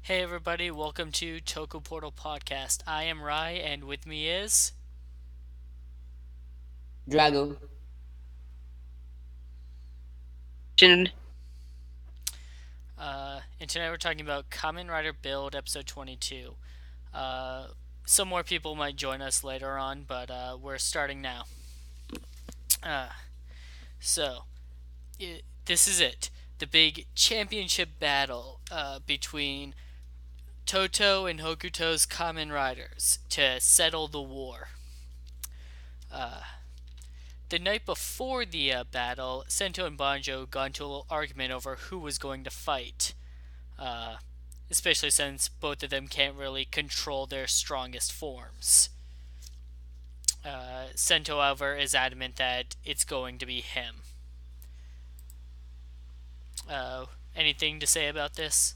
Hey everybody, welcome to Toku Portal Podcast. I am Rai, and with me is... Drago. Question. And tonight we're talking about Kamen Rider Build, Episode 22. Uh, some more people might join us later on, but we're starting now. Uh, so, this is it. The big championship battle between Toto and Hokuto's Kamen Riders to settle the war. Uh, The night before the battle, Sento and Banjo got into a little argument over who was going to fight, uh, especially since both of them can't really control their strongest forms. Sento, however, is adamant that it's going to be him. Anything to say about this?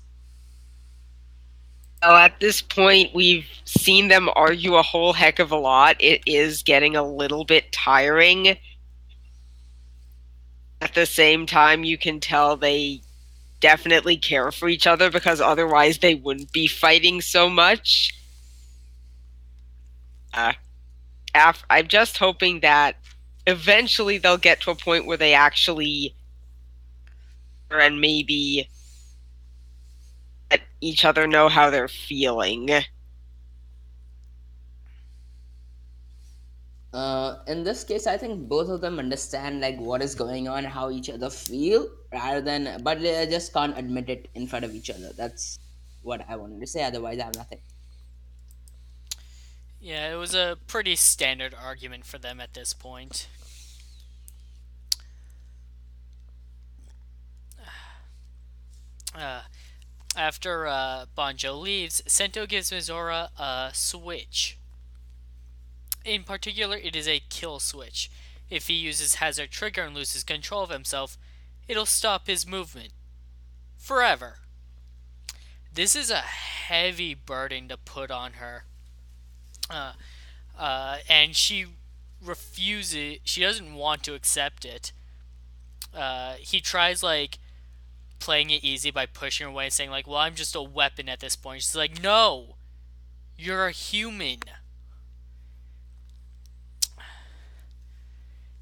Well, at this point, we've seen them argue a whole heck of a lot. It is getting a little bit tiring. At the same time, you can tell they definitely care for each other because otherwise they wouldn't be fighting so much. I'm just hoping that eventually they'll get to a point where they actually and maybe let each other know how they're feeling. In this case, I think both of them understand like what is going on, how each other feel, rather than but they just can't admit it in front of each other. That's what I wanted to say. Otherwise, I have nothing. Yeah, it was a pretty standard argument for them at this point. Uh, After Banjo leaves, Sento gives Mizora a switch. In particular, it is a kill switch. If he uses Hazard Trigger and loses control of himself, it'll stop his movement. Forever. This is a heavy burden to put on her. And she refuses, she doesn't want to accept it. He tries, like, playing it easy by pushing her away and saying, like, well, I'm just a weapon at this point. She's like, no, you're a human.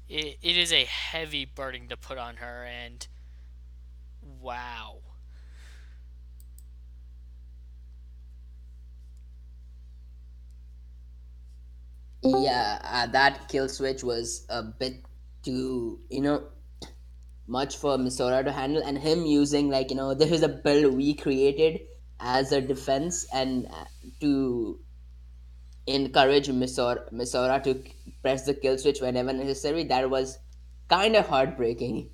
It is a heavy burden to put on her, and wow. Yeah, that kill switch was a bit too, much for Misora to handle, and him using this is a build we created as a defense and to encourage Misora to press the kill switch whenever necessary. That was kind of heartbreaking.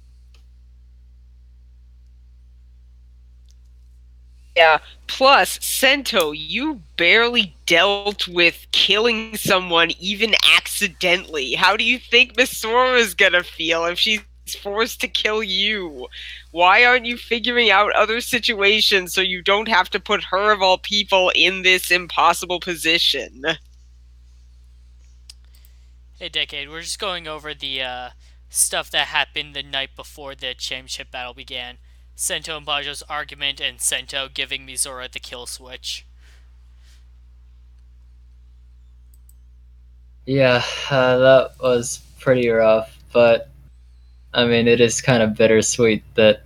Yeah. Plus, Sento, you barely dealt with killing someone even accidentally. How do you think Misora's gonna feel if she's forced to kill you? Why aren't you figuring out other situations so you don't have to put her, of all people, in this impossible position? Hey, Decade, we're just going over the stuff that happened the night before the championship battle began. Sento and Bajo's argument, and Sento giving Mizora the kill switch. Yeah, that was pretty rough, but I mean, it is kind of bittersweet that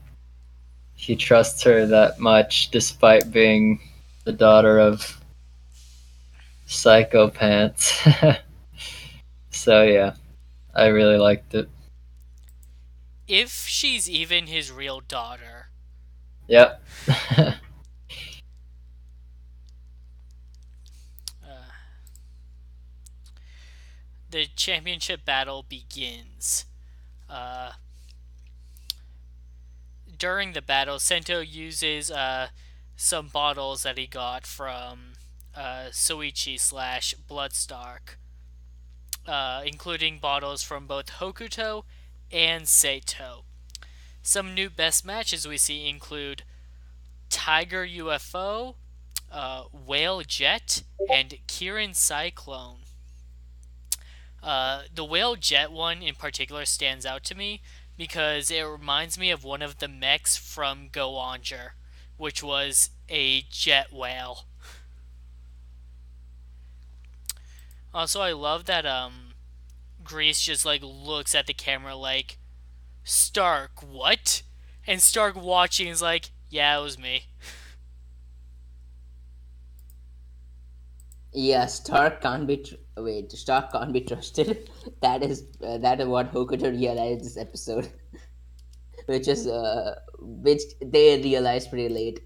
he trusts her that much despite being the daughter of psychopaths. So, yeah, I really liked it. If she's even his real daughter. Yep. Uh, the championship battle begins. Uh, During the battle, Sento uses some bottles that he got from Soichi slash Bloodstark, including bottles from both Hokuto and Seito. Some new best matches we see include Tiger UFO, Whale Jet, and Kirin Cyclone. The Whale Jet one in particular stands out to me because it reminds me of one of the mechs from Go Onger, which was a jet whale. Also, I love that Grease just like looks at the camera like, Stark, what? And Stark watching is like, yeah, it was me. Yeah, Stark can't be trusted. That is what Hokuto realized this episode, which they realized pretty late.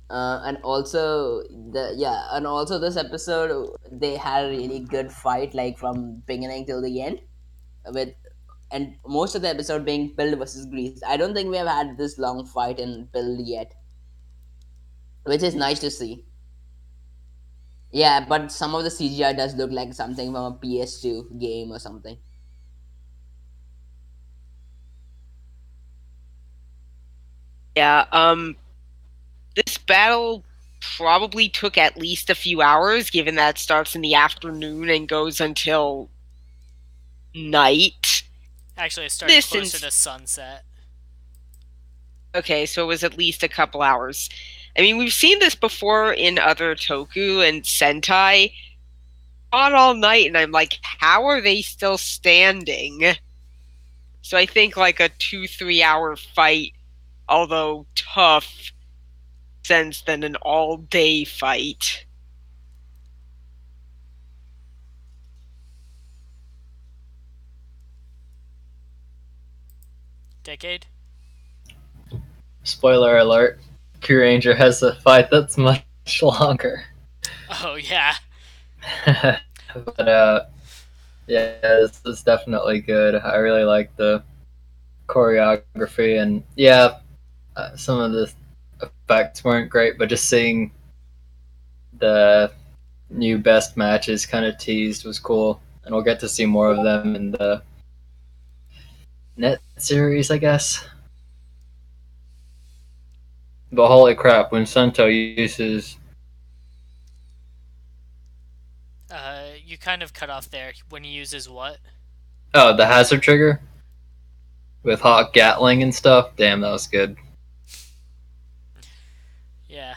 And also and also this episode they had a really good fight, like from beginning till the end, with and most of the episode being Build versus Grease. I don't think we have had this long fight in Build yet, which is nice to see. Yeah, but some of the CGI does look like something from a PS2 game or something. Yeah, this battle probably took at least a few hours, given that it starts in the afternoon and goes until night. Actually, it started This closer ins- to sunset. Okay, so it was at least a couple hours. I mean, we've seen this before in other Toku and Sentai. On all night, and I'm like, how are they still standing? So I think like a 2-3 hour fight, although tough, sense than an all day fight. Decade? Spoiler alert: Kyuranger has a fight that's much longer. Oh, yeah. But yeah, this is definitely good. I really like the choreography, and yeah, some of the effects weren't great, but just seeing the new best matches kind of teased was cool, and we'll get to see more of them in the net series, I guess. But holy crap, when Sento uses You kind of cut off there when he uses what? the hazard trigger with hot Gatling and stuff, damn, that was good. Yeah.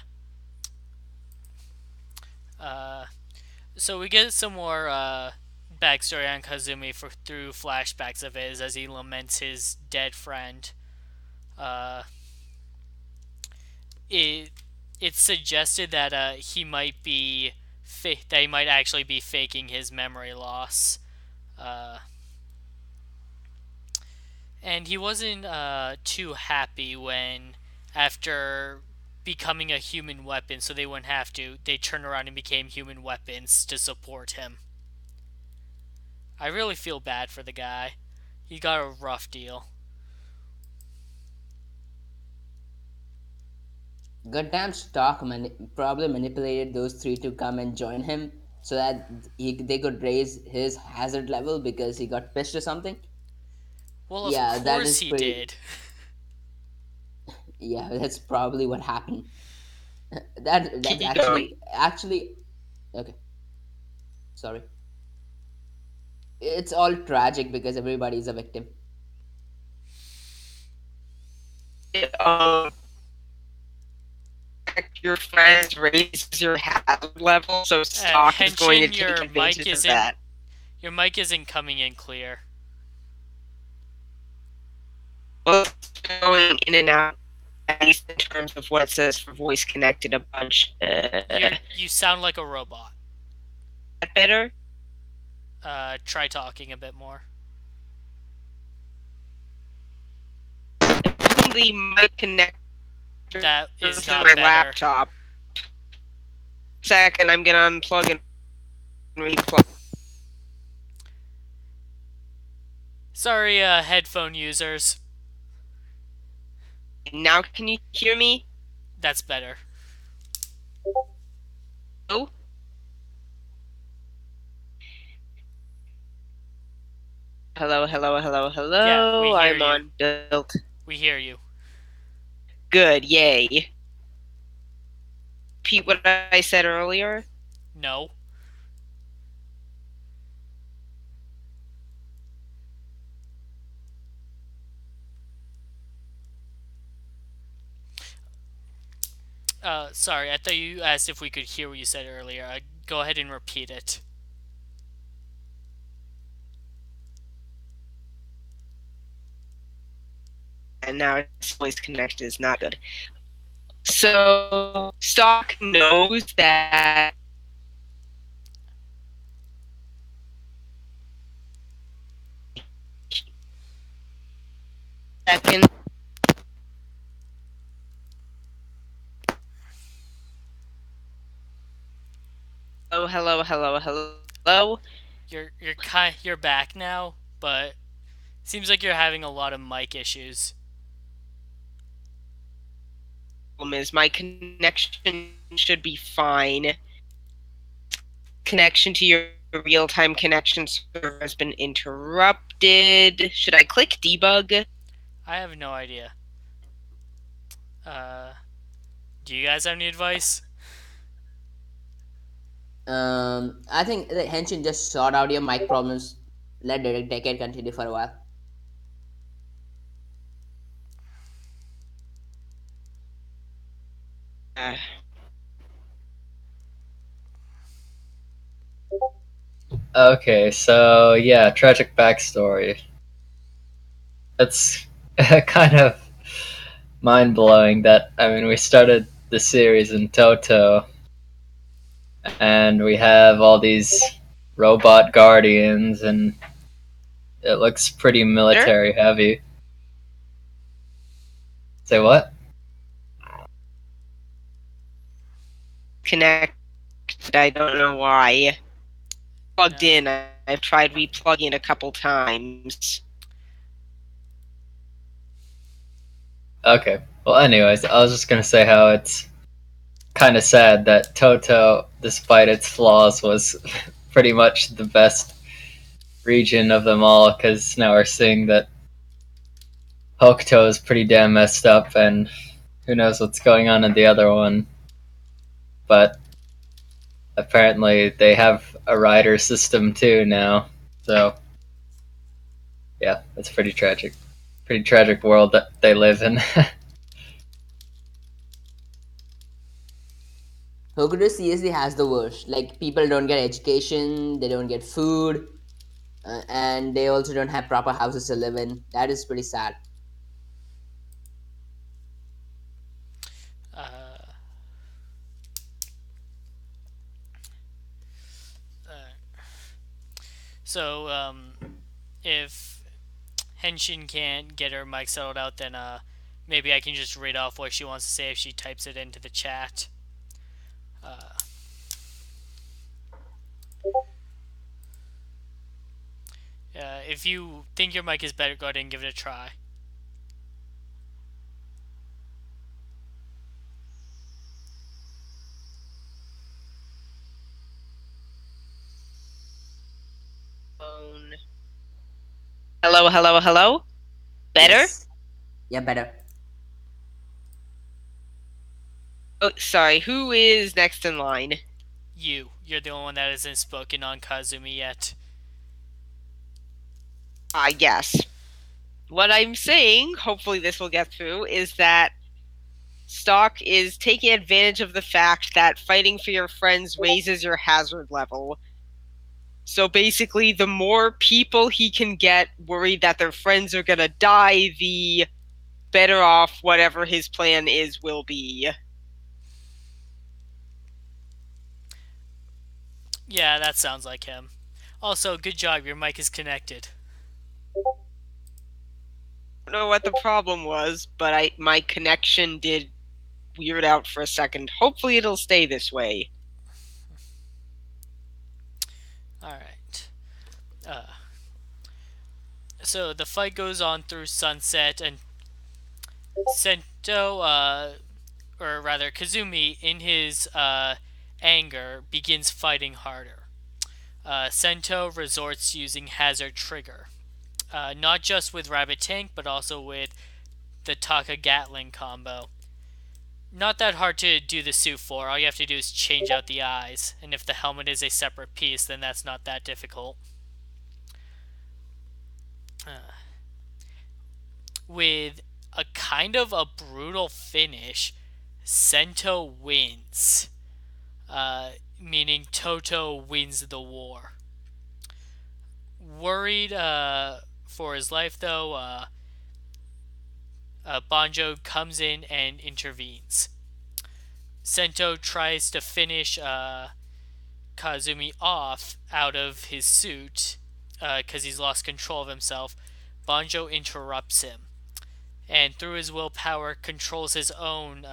Uh, so we get some more backstory on Kazumi through flashbacks of his as he laments his dead friend. Uh, it it's suggested that he might actually be faking his memory loss. Uh, and he wasn't too happy when, after becoming a human weapon, so they wouldn't have to, they turned around and became human weapons to support him. I really feel bad for the guy. He got a rough deal. Goddamn probably manipulated those three to come and join him so that they could raise his hazard level because he got pissed or something. Well, of Yeah, that course is he pretty. did. Yeah, that's probably what happened. That's Keep going. actually okay. Sorry. It's all tragic because everybody is a victim. Um, your friends raises your hazard level, so stock is going to Henshin, take your mic advantage of that. isn't coming in clear. Well, it's going in and out, at least in terms of what it says for voice connected a bunch. You sound like a robot. That better? Try talking a bit more. The mic connector That is to not my better. laptop. Second, I'm gonna unplug and replug. Sorry, headphone users. Now, can you hear me? That's better. Oh? Hello, hello, hello, hello. Yeah, we hear I'm you. on build. We hear you. Good, yay. Repeat what I said earlier. No. Sorry, I thought you asked if we could hear what you said earlier. Go ahead and repeat it. And now its voice connection is not good. So Stock knows that second. Hello, hello, hello, hello. You're back now, but seems like you're having a lot of mic issues. Problem is my connection should be fine. Connection to your real-time connection server has been interrupted. Should I click debug? I have no idea. Uh, do you guys have any advice? I think the Henshin just sort out your mic problems. Let the decade continue for a while. Uh, Okay, so yeah, tragic backstory. It's kind of mind blowing that, I mean, we started the series in Toto, and we have all these robot guardians, and it looks pretty military heavy. Say what? connected. I don't know why. Plugged No. in. I've tried replugging a couple times. Okay. Well, anyways, I was just gonna say how it's kind of sad that Toto, despite its flaws, was pretty much the best region of them all, because now we're seeing that Hokuto is pretty damn messed up, and who knows what's going on in the other one. But apparently they have a rider system too now, so yeah, it's pretty tragic. Pretty tragic world that they live in. Hokuto seriously has the worst. Like, people don't get education, they don't get food, and they also don't have proper houses to live in. That is pretty sad. Uh, so, if Henshin can't get her mic settled out, then maybe I can just read off what she wants to say if she types it into the chat. Uh, if you think your mic is better, go ahead and give it a try. Phone. Hello, hello, hello. Better? Yes. Yeah, better. Oh, sorry. Who is next in line? You're the only one that hasn't spoken on Kazumi yet. I guess. What I'm saying, hopefully this will get through, is that Stock is taking advantage of the fact that fighting for your friends raises your hazard level. So basically, the more people he can get worried that their friends are gonna die, the better off whatever his plan is will be. Yeah, that sounds like him. Also, good job, your mic is connected. I don't know what the problem was, but my connection did weird out for a second. Hopefully it'll stay this way. Alright. So the fight goes on through sunset, and Sento, or rather Kazumi, in his anger, begins fighting harder. Sento resorts using Hazard Trigger, not just with Rabbit Tank, but also with the Taka Gatling combo. Not that hard to do the suit for. All you have to do is change out the eyes, and if the helmet is a separate piece, then that's not that difficult. With a kind of a brutal finish, Sento wins, meaning Toto wins the war. Worried for his life, though, Banjo comes in and intervenes. Sento tries to finish Kazumi off out of his suit because he's lost control of himself. Banjo interrupts him and, through his willpower, controls his own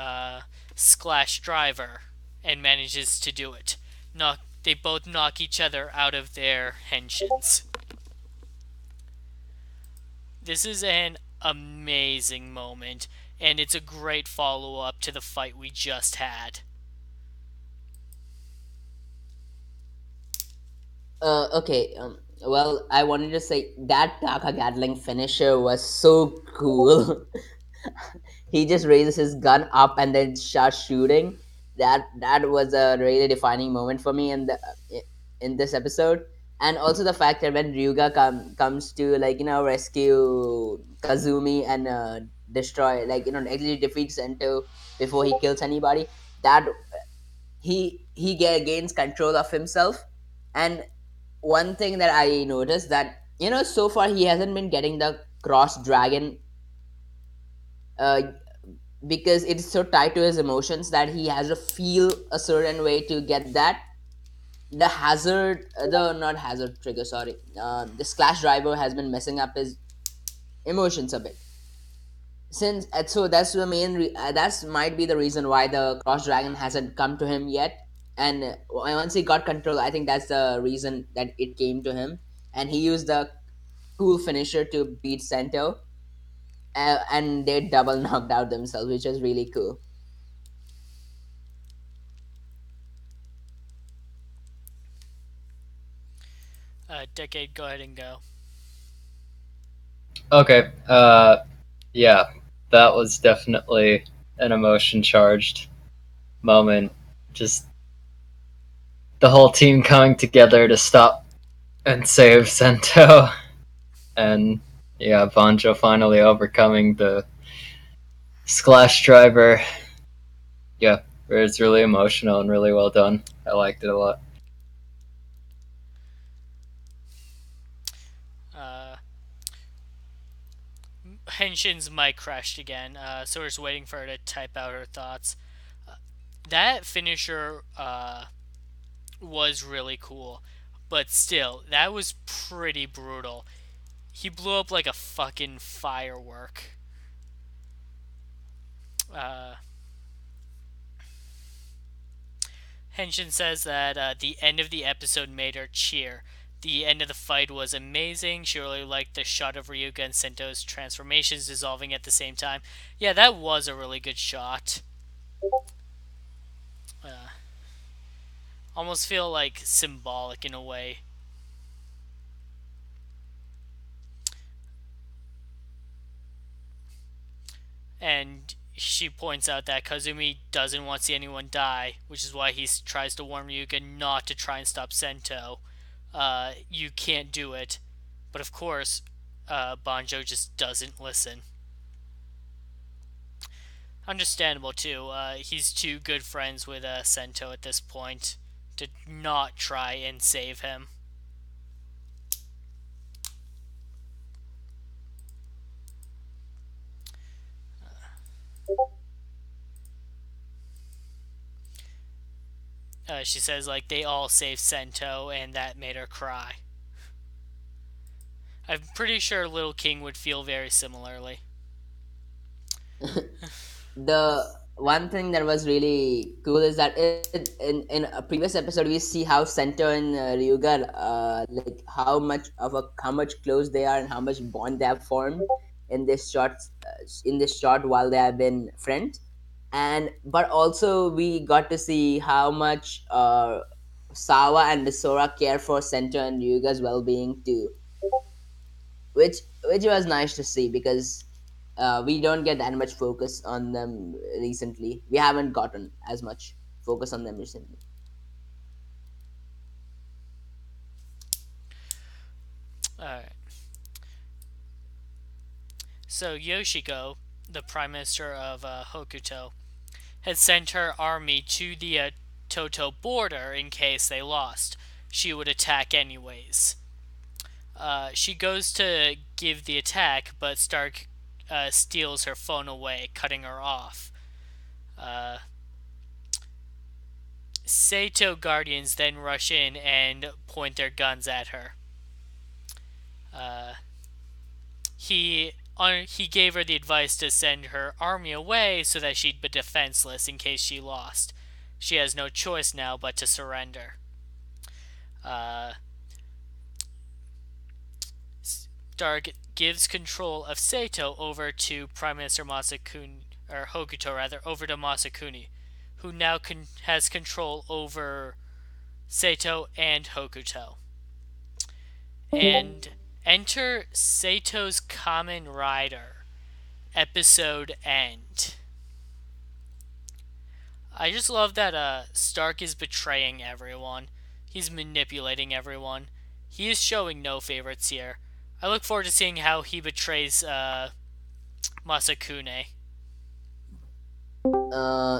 Splash Driver and manages to do it. They both knock each other out of their henshins. This is an amazing moment, and it's a great follow up to the fight we just had. Okay. Well, I wanted to say that Taka Gatling finisher was so cool. He just raises his gun up and then starts shooting. That was a really defining moment for me in this episode. And also the fact that when Ryuga comes to, like, rescue Kazumi and destroy, like, actually defeat Sento before he kills anybody, that gains control of himself. And one thing that I noticed, that so far he hasn't been getting the cross dragon, uh, because it's so tied to his emotions that he has to feel a certain way to get that. The hazard, the not hazard trigger, sorry, the Splash Driver has been messing up his emotions a bit. Since so that's the that's might be the reason why the cross dragon hasn't come to him yet. And once he got control, I think that's the reason that it came to him. And he used the cool finisher to beat Sento, and they double knocked out themselves, which is really cool. Decade, go ahead and go. Okay. Yeah, that was definitely an emotion charged moment. Just the whole team coming together to stop and save Sento, and yeah, Banjo finally overcoming the Splash Driver. Yeah, it's really emotional and really well done. I liked it a lot. Uh, Henshin's mic crashed again, so we're just waiting for her to type out her thoughts. That finisher was really cool, but still, that was pretty brutal. He blew up like a fucking firework. Uh, Henshin says that the end of the episode made her cheer. The end of the fight was amazing. She really liked the shot of Ryuga and Sento's transformations dissolving at the same time. Yeah, that was a really good shot. Uh, Almost feel like symbolic in a way. And she points out that Kazumi doesn't want to see anyone die, which is why he tries to warn Ryuga not to try and stop Sento. You can't do it. But of course, Banjo just doesn't listen. Understandable too. He's too good friends with Sento at this point to not try and save him. She says like they all saved Sento and that made her cry. I'm pretty sure Little King would feel very similarly. The one thing that was really cool is that in a previous episode we see how Sento and Ryuga, like how much close they are and how much bond they have formed in this short while they have been friends. And but also we got to see how much Sawa and Misora care for Sento and Ryuga's well-being too, which was nice to see, because we don't get that much focus on them recently. We haven't gotten as much focus on them recently. Alright. So Yoshiko, the Prime Minister of Hokuto, had sent her army to the Toto border in case they lost. She would attack anyways. She goes to give the attack, but Stark steals her phone away, cutting her off. Uh, Sato Guardians then rush in and point their guns at her. Uh, he gave her the advice to send her army away so that she'd be defenseless in case she lost. She has no choice now but to surrender. Uh, Stark gives control of Sato over to Prime Minister Masakuni, or Hokuto rather, over to Masakuni, who now has control over Sato and Hokuto. And enter Sato's Kamen Rider episode end. I just love that Stark is betraying everyone. He's manipulating everyone. He is showing no favorites here. I look forward to seeing how he betrays Masakune.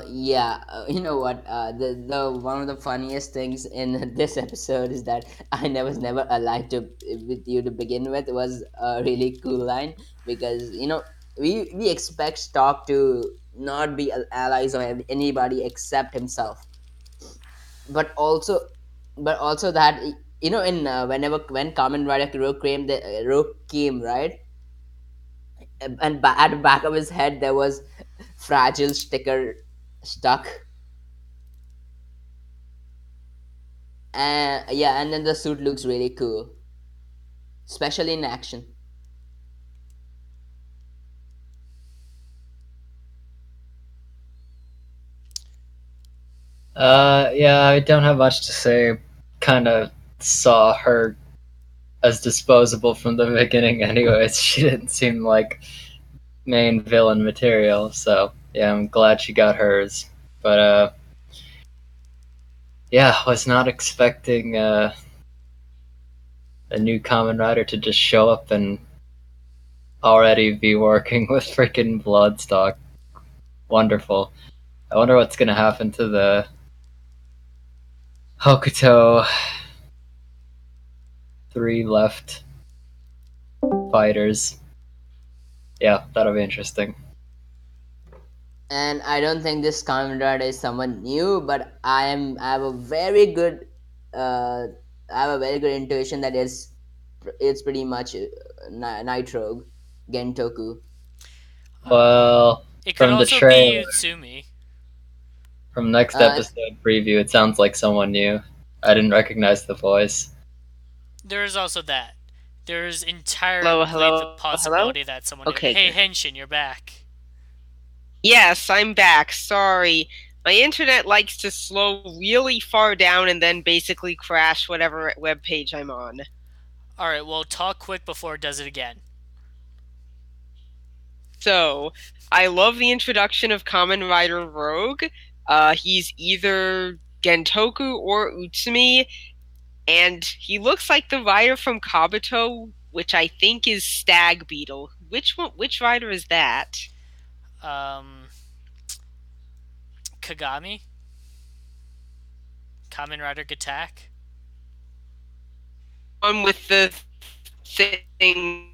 Yeah, you know what? The one of the funniest things in this episode is that I was never allied to with you to begin with was a really cool line because we expect Stock to not be allies of anybody except himself, but also that in when Kamen Rider Rogue came, right, and at the back of his head there was fragile sticker stuck. Yeah, and then the suit looks really cool, especially in action. Yeah, I don't have much to say. Kind of saw her as disposable from the beginning, anyways. She didn't seem like main villain material, so yeah, I'm glad she got hers. But yeah, was not expecting a new Kamen Rider to just show up and already be working with freaking Bloodstock. Wonderful. I wonder what's gonna happen to the Hokuto three left fighters. Yeah, that'll be interesting. And I don't think this Kamen Rider is someone new, but I have a very good intuition that it's pretty much Night Rogue, Gentoku. Well, It could from the also be trailer, Utsumi. from next Uh, episode preview, it sounds like someone new. I didn't recognize the voice. There is also that. There's Hello, entirely the hello, hello? possibility that someone new. Okay, Hey, good. Henshin, you're back. Yes, I'm back. Sorry. My internet likes to slow really far down and then basically crash whatever web page I'm on. Alright, well, talk quick before it does it again. So, I love the introduction of Kamen Rider Rogue. He's either Gentoku or Utsumi, and he looks like the rider from Kabuto, which I think is Stag Beetle. Which rider is that? Um, Kagami? Kamen Rider Gattack? One with the things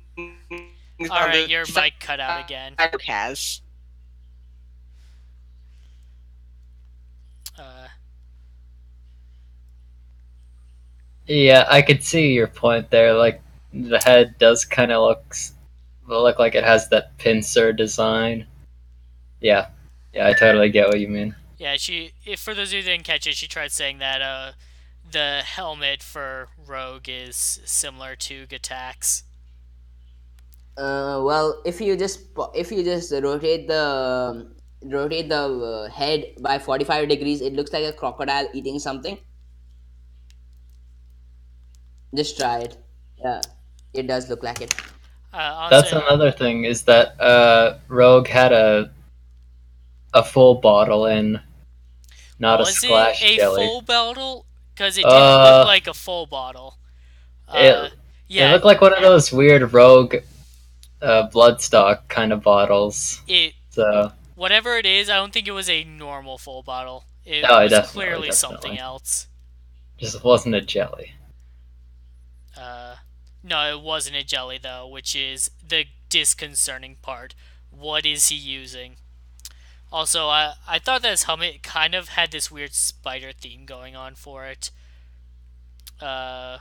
on Alright, the your side mic cut out again. has. Uh, Yeah, I could see your point there. Like the head does kind of look like it has that pincer design. Yeah, yeah, I totally get what you mean. yeah, if for those of you who didn't catch it, she tried saying that the helmet for Rogue is similar to Gattack's. well, if you just rotate the head by 45 degrees, it looks like a crocodile eating something. Just try it. Yeah, it does look like it. That's Honestly, another thing is that Rogue had a full bottle in, not a was it splash a jelly. full bottle? Because it didn't look Uh, like a full bottle. it it Yeah, looked like one of those weird Rogue bloodstock kind of bottles. it So Whatever it is, I don't think it was a normal full bottle. It Oh, was definitely, clearly something definitely. else. Just wasn't a jelly. Uh, no, it wasn't a jelly though, which is the disconcerting part. What is he using? Also, I thought that his helmet kind of had this weird spider theme going on for it, uh,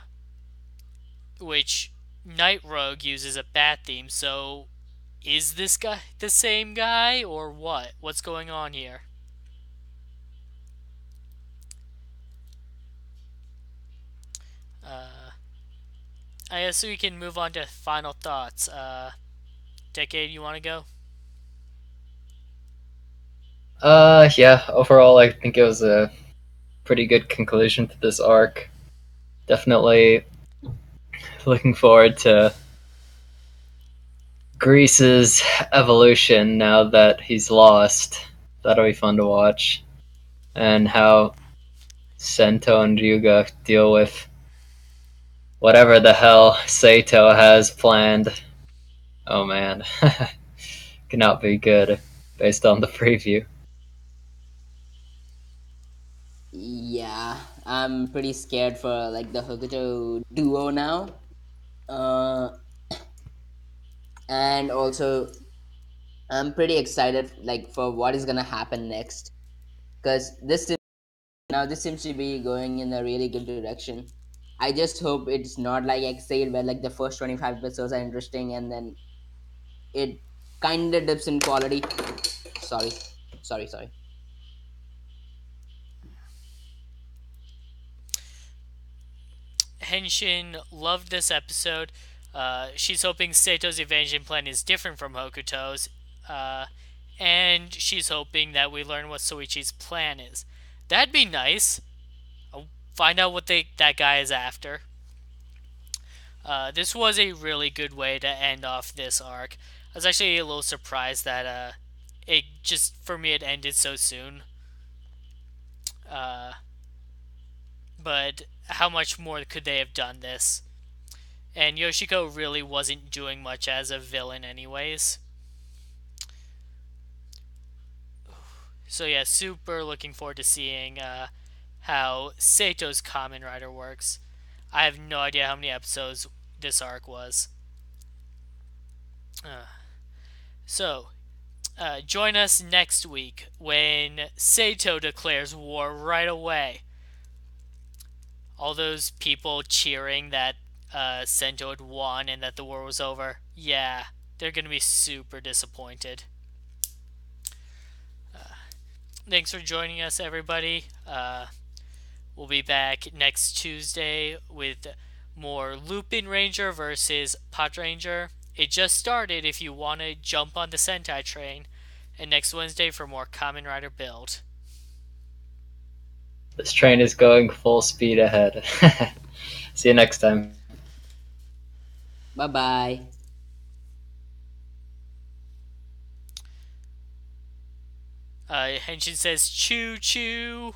which Night Rogue uses a bat theme. So, is this guy the same guy or what? What's going on here? Uh, I guess we can move on to final thoughts. Decade, you want to go? Yeah, overall, I think it was a pretty good conclusion to this arc. Definitely looking forward to Grease's evolution now that he's lost. That'll be fun to watch. And how Sento and Ryuga deal with whatever the hell Sato has planned. Oh man. Cannot be good based on the preview. Yeah, I'm pretty scared for like the Hokuto duo now. Uh, and also I'm pretty excited like for what is gonna happen next because this seems to be going in a really good direction. I just hope it's not like Exhale where like the first 25 episodes are interesting and then it kind of dips in quality. Sorry, sorry. Henshin loved this episode. She's hoping Sato's evasion plan is different from Hokuto's, uh, and she's hoping that we learn what Soichi's plan is. That'd be nice. I'll find out what that guy is after. This was a really good way to end off this arc. I was actually a little surprised that it just for me it ended so soon. Uh, but how much more could they have done this? And Yoshiko really wasn't doing much as a villain, anyways. So, yeah, super looking forward to seeing how Sato's Kamen Rider works. I have no idea how many episodes this arc was. Uh, so, join us next week when Sato declares war right away. All those people cheering that Sento had won and that the war was over, yeah, they're going to be super disappointed. Thanks for joining us, everybody. We'll be back next Tuesday with more Lupin Ranger versus Pot Ranger. It just started if you want to jump on the Sentai train. And next Wednesday for more Kamen Rider Build. This train is going full speed ahead. See you next time. Bye bye. Henshin says choo choo.